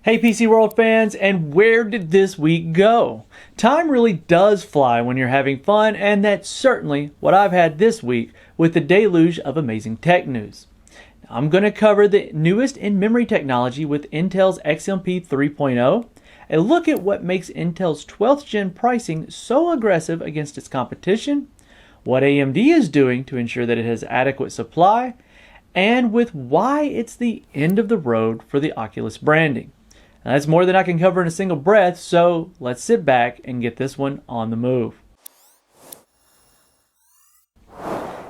Hey PC World fans, and where did this week go? Time really does fly when you're having fun, and that's certainly what I've had this week with the deluge of amazing tech news. I'm going to cover the newest in-memory technology with Intel's XMP 3.0, a look at what makes Intel's 12th gen pricing so aggressive against its competition, what AMD is doing to ensure that it has adequate supply, and with why it's the end of the road for the Oculus branding. Now, that's more than I can cover in a single breath, so let's sit back and get this one on the move.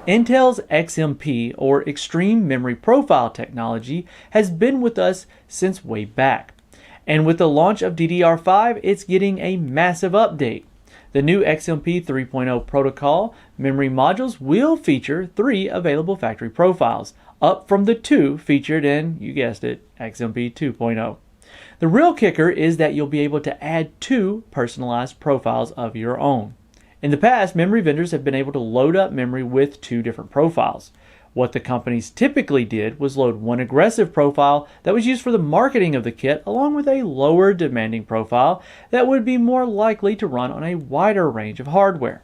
Intel's XMP, or Extreme Memory Profile technology, has been with us since way back. And with the launch of DDR5, it's getting a massive update. The new XMP 3.0 protocol memory modules will feature 3 available factory profiles, up from the 2 featured in, you guessed it, XMP 2.0. The real kicker is that you'll be able to add 2 personalized profiles of your own. In the past, memory vendors have been able to load up memory with 2 different profiles. What the companies typically did was load one aggressive profile that was used for the marketing of the kit along with a lower demanding profile that would be more likely to run on a wider range of hardware.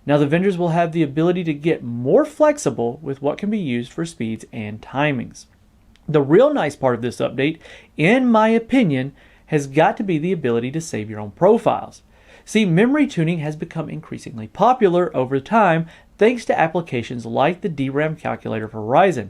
Now the vendors will have the ability to get more flexible with what can be used for speeds and timings. The real nice part of this update, in my opinion, has got to be the ability to save your own profiles. See, memory tuning has become increasingly popular over time thanks to applications like the DRAM calculator for Ryzen.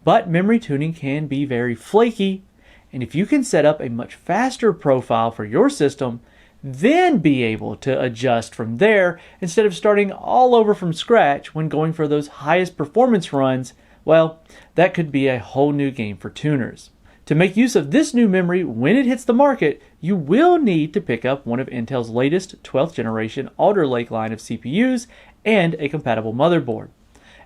But memory tuning can be very flaky, and if you can set up a much faster profile for your system, then be able to adjust from there instead of starting all over from scratch when going for those highest performance runs, well, that could be a whole new game for tuners. To make use of this new memory when it hits the market, you will need to pick up one of Intel's latest 12th generation Alder Lake line of CPUs and a compatible motherboard.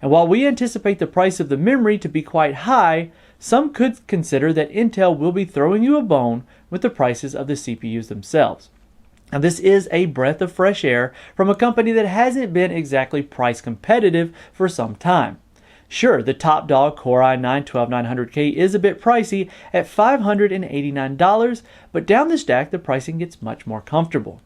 And while we anticipate the price of the memory to be quite high, some could consider that Intel will be throwing you a bone with the prices of the CPUs themselves. Now, this is a breath of fresh air from a company that hasn't been exactly price competitive for some time. Sure, the top dog Core i9-12900K is a bit pricey at $589, but down the stack the pricing gets much more comfortable.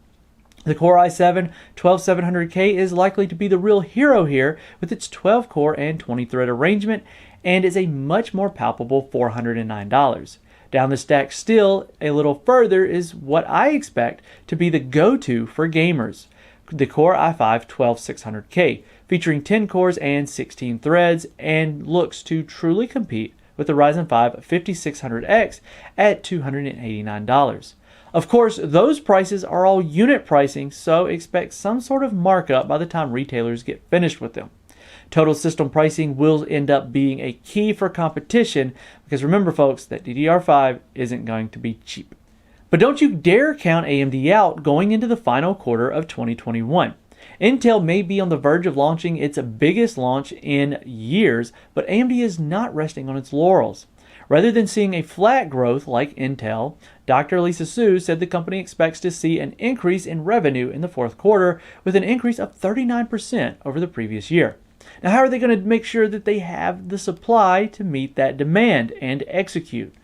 The Core i7-12700K is likely to be the real hero here with its 12-core and 20-thread arrangement and is a much more palpable $409. Down the stack still a little further is what I expect to be the go-to for gamers. The Core i5-12600K, featuring 10 cores and 16 threads, and looks to truly compete with the Ryzen 5 5600X at $289. Of course, those prices are all unit pricing, so expect some sort of markup by the time retailers get finished with them. Total system pricing will end up being a key for competition, because remember folks, that DDR5 isn't going to be cheap. But don't you dare count AMD out going into the final quarter of 2021. Intel may be on the verge of launching its biggest launch in years, but AMD is not resting on its laurels. Rather than seeing a flat growth like Intel, Dr. Lisa Su said the company expects to see an increase in revenue in the fourth quarter with an increase of 39% over the previous year. Now, how are they going to make sure that they have the supply to meet that demand and execute?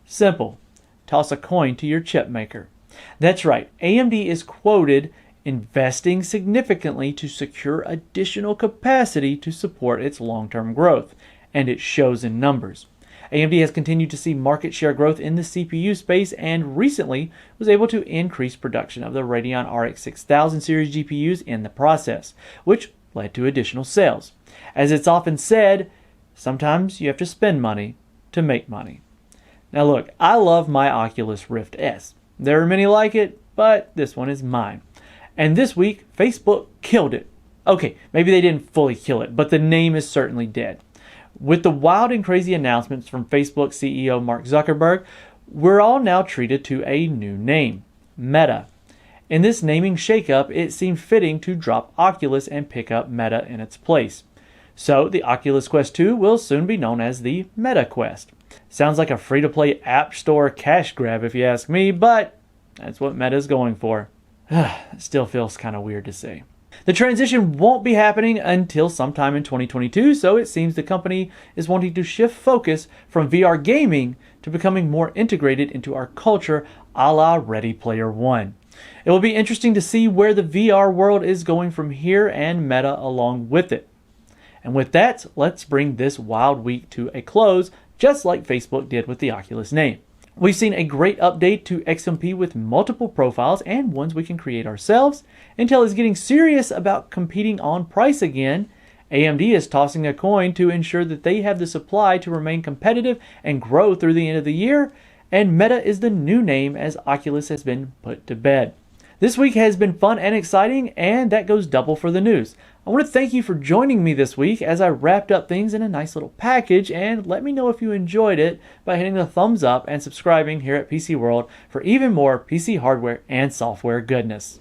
Simple. Toss a coin to your chip maker. That's right, AMD is quoted investing significantly to secure additional capacity to support its long-term growth, and it shows in numbers. AMD has continued to see market share growth in the CPU space and recently was able to increase production of the Radeon RX 6000 series GPUs in the process, which led to additional sales. As it's often said, sometimes you have to spend money to make money. Now look, I love my Oculus Rift S. There are many like it, but this one is mine. And this week, Facebook killed it. Okay, maybe they didn't fully kill it, but the name is certainly dead. With the wild and crazy announcements from Facebook CEO Mark Zuckerberg, we're all now treated to a new name, Meta. In this naming shakeup, it seemed fitting to drop Oculus and pick up Meta in its place. So the Oculus Quest 2 will soon be known as the Meta Quest. Sounds like a free-to-play app store cash grab if you ask me, but that's what Meta's going for. It still feels kind of weird to say. The transition won't be happening until sometime in 2022, so it seems the company is wanting to shift focus from VR gaming to becoming more integrated into our culture, a la Ready Player One. It will be interesting to see where the VR world is going from here and Meta along with it. And with that, let's bring this wild week to a close, just like Facebook did with the Oculus name. We've seen a great update to XMP with multiple profiles and ones we can create ourselves. Intel is getting serious about competing on price again. AMD is tossing a coin to ensure that they have the supply to remain competitive and grow through the end of the year. And Meta is the new name as Oculus has been put to bed. This week has been fun and exciting, and that goes double for the news. I want to thank you for joining me this week as I wrapped up things in a nice little package, and let me know if you enjoyed it by hitting the thumbs up and subscribing here at PC World for even more PC hardware and software goodness.